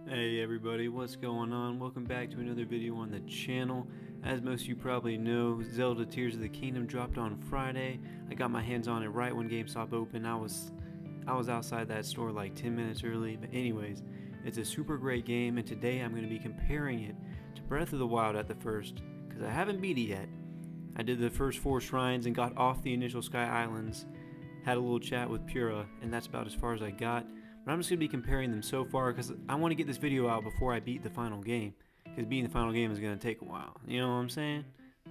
Hey everybody, what's going on? Welcome back to another video on the channel. As most of you probably know, Zelda Tears of the Kingdom dropped on Friday. I got my hands on it right when GameStop opened. I was outside that store like 10 minutes early, but anyways, it's a super great game, and today I'm going to be comparing it to Breath of the Wild at the first, because I haven't beat it yet. I did the first 4 shrines and got off the initial Sky Islands, had a little chat with Pura, and that's about as far as I got. But I'm just going to be comparing them so far because I want to get this video out before I beat the final game. Because beating the final game is going to take a while. You know what I'm saying?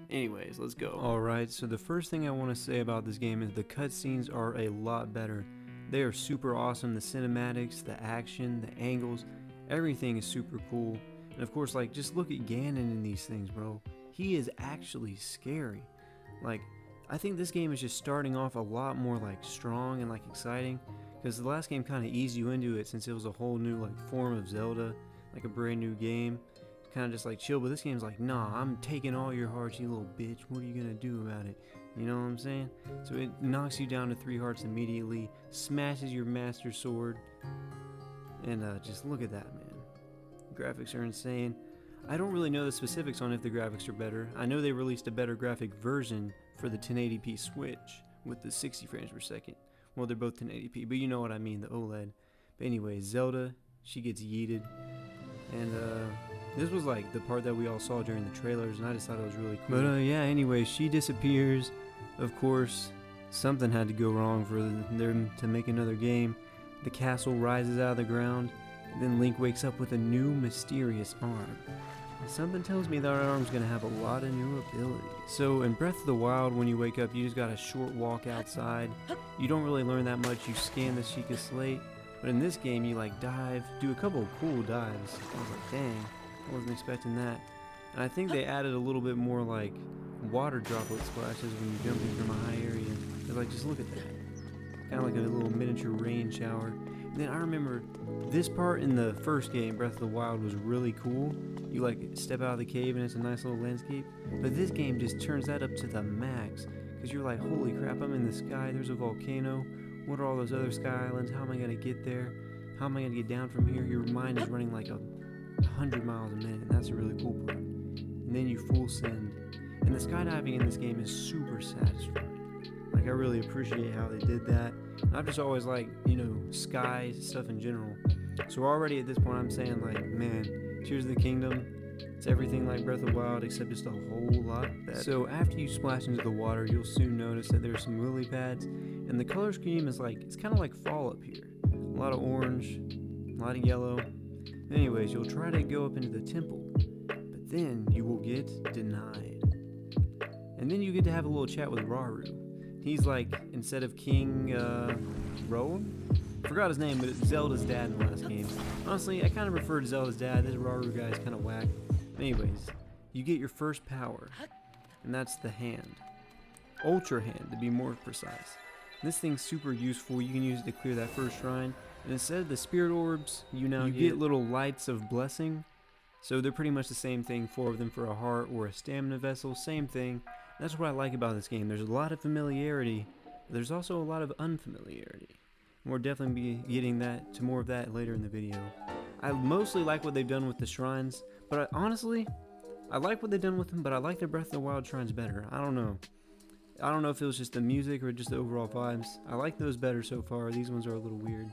Anyways, let's go. Alright, so the first thing I want to say about this game is the cutscenes are a lot better. They are super awesome. The cinematics, the action, the angles, everything is super cool. And of course, like, just look at Ganon in these things, bro. He is actually scary. Like, I think this game is just starting off a lot more, like, strong and, like, exciting. Because the last game kind of eased you into it since it was a whole new like form of Zelda, like a brand new game. Kind of just like chill, but this game's like, nah, I'm taking all your hearts, you little bitch. What are you gonna do about it? You know what I'm saying? So it knocks you down to 3 hearts immediately, smashes your master sword, and just look at that, man. Graphics are insane. I don't really know the specifics on if the graphics are better. I know they released a better graphic version for the 1080p Switch with the 60 frames per second. Well, they're both 1080p, but you know what I mean, the OLED. But anyway, Zelda, she gets yeeted. And this was like the part that we all saw during the trailers, and I just thought it was really cool. But yeah, anyway, she disappears. Of course, something had to go wrong for them to make another game. The castle rises out of the ground, and then Link wakes up with a new mysterious arm. Something tells me that our arm's gonna have a lot of new abilities. So in Breath of the Wild, when you wake up, you just got a short walk outside. You don't really learn that much. You scan the Sheikah Slate. But in this game, you like dive, do a couple of cool dives. I was like, dang, I wasn't expecting that. And I think they added a little bit more like water droplet splashes when you're jumping from a high area. They're like, just look at that. Kind of like a little miniature rain shower. And then I remember this part in the first game, Breath of the Wild, was really cool. You like step out of the cave and it's a nice little landscape. But this game just turns that up to the max. Because you're like, holy crap, I'm in the sky, there's a volcano. What are all those other sky islands? How am I going to get there? How am I going to get down from here? Your mind is running like 100 miles a minute. And that's a really cool part. And then you full send. And the skydiving in this game is super satisfying. Like, I really appreciate how they did that. And I've just always liked, you know, sky stuff in general. So already at this point I'm saying, like, man, Tears of the Kingdom, it's everything like Breath of the Wild except just a whole lot better. So after you splash into the water, you'll soon notice that there's some lily pads, and the color scheme is like, it's kind of like fall up here. A lot of orange, a lot of yellow. Anyways, you'll try to go up into the temple, but then you will get denied. And then you get to have a little chat with Rauru. He's like, instead of King Rowan? Forgot his name, but it's Zelda's dad in the last game. Honestly, I kind of prefer to Zelda's dad. This Rauru guy is kind of whack. Anyways, you get your first power, and that's the hand. Ultra Hand, to be more precise. This thing's super useful. You can use it to clear that first shrine. And instead of the spirit orbs, you get little lights of blessing. So they're pretty much the same thing, 4 of them for a heart or a stamina vessel, same thing. That's what I like about this game. There's a lot of familiarity, but there's also a lot of unfamiliarity. And we're definitely be getting that to more of that later in the video. I mostly like what they've done with the shrines, but honestly, I like what they've done with them, but I like their Breath of the Wild shrines better. I don't know. I don't know if it was just the music or just the overall vibes. I like those better so far. These ones are a little weird.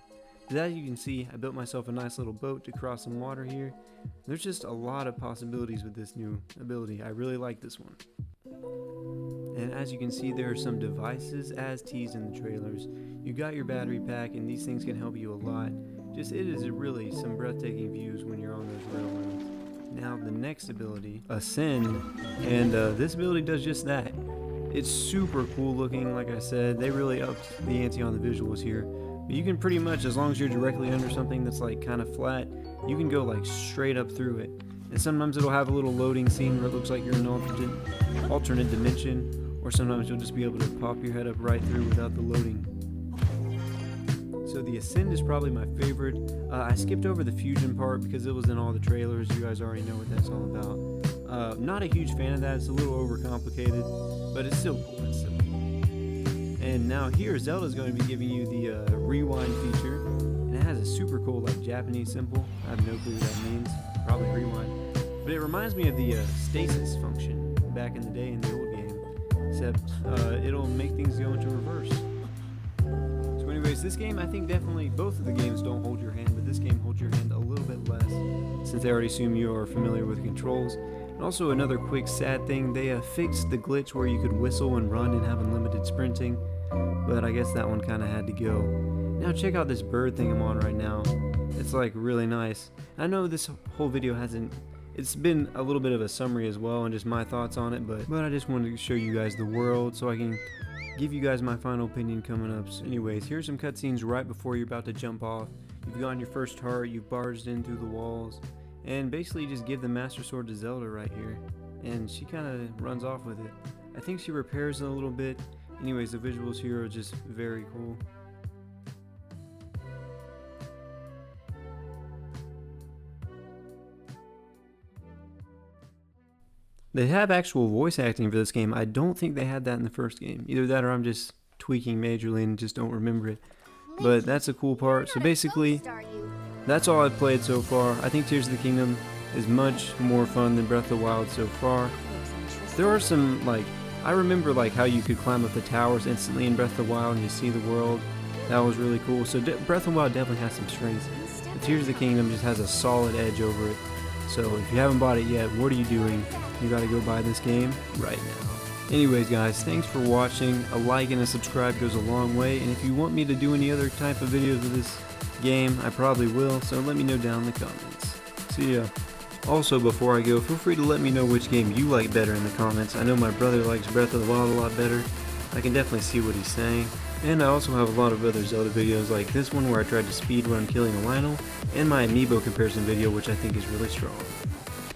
But as you can see, I built myself a nice little boat to cross some water here. There's just a lot of possibilities with this new ability. I really like this one. And as you can see, there are some devices as teased in the trailers. You got your battery pack, and these things can help you a lot. Just, it is really some breathtaking views when you're on those railroads. Now the next ability, Ascend, and this ability does just that. It's super cool looking, like I said. They really upped the ante on the visuals here. But you can pretty much, as long as you're directly under something that's like kind of flat, you can go like straight up through it. And sometimes it'll have a little loading scene where it looks like you're in an alternate dimension, or sometimes you'll just be able to pop your head up right through without the loading. So the Ascend is probably my favorite. I skipped over the fusion part because it was in all the trailers. You guys already know what that's all about. Not a huge fan of that. It's a little overcomplicated, but it's still cool. It's still cool. And now here, Zelda's going to be giving you the rewind feature. And it has a super cool like Japanese symbol. I have no clue what that means. Probably rewind. But it reminds me of the stasis function back in the day in the old game. Except it'll make things go into reverse. So anyways, this game I think definitely both of the games don't hold your hand, but this game holds your hand a little bit less since they already assume you are familiar with the controls. And also another quick sad thing, they fixed the glitch where you could whistle and run and have unlimited sprinting, but I guess that one kind of had to go. Now check out this bird thing I'm on right now. It's like really nice. I know this whole video it's been a little bit of a summary as well and just my thoughts on it, but I just wanted to show you guys the world so I can give you guys my final opinion coming up. So anyways, here's some cutscenes right before you're about to jump off. You've gotten your first heart, you've barged in through the walls, and basically you just give the Master Sword to Zelda right here, and she kind of runs off with it. I think she repairs it a little bit. Anyways, the visuals here are just very cool. They have actual voice acting for this game. I don't think they had that in the first game. Either that or I'm just tweaking majorly and just don't remember it. But that's a cool part. So basically, that's all I've played so far. I think Tears of the Kingdom is much more fun than Breath of the Wild so far. There are some, like, I remember like how you could climb up the towers instantly in Breath of the Wild and you see the world. That was really cool. So Breath of the Wild definitely has some strengths. But Tears of the Kingdom just has a solid edge over it. So if you haven't bought it yet, what are you doing? You gotta go buy this game right now. Anyways guys, thanks for watching. A like and a subscribe goes a long way, and if you want me to do any other type of videos of this game, I probably will, so let me know down in the comments. See ya. Also, before I go, feel free to let me know which game you like better in the comments. I know my brother likes Breath of the Wild a lot better. I can definitely see what he's saying. And I also have a lot of other Zelda videos like this one where I tried to speedrun killing a Lionel, and my amiibo comparison video which I think is really strong.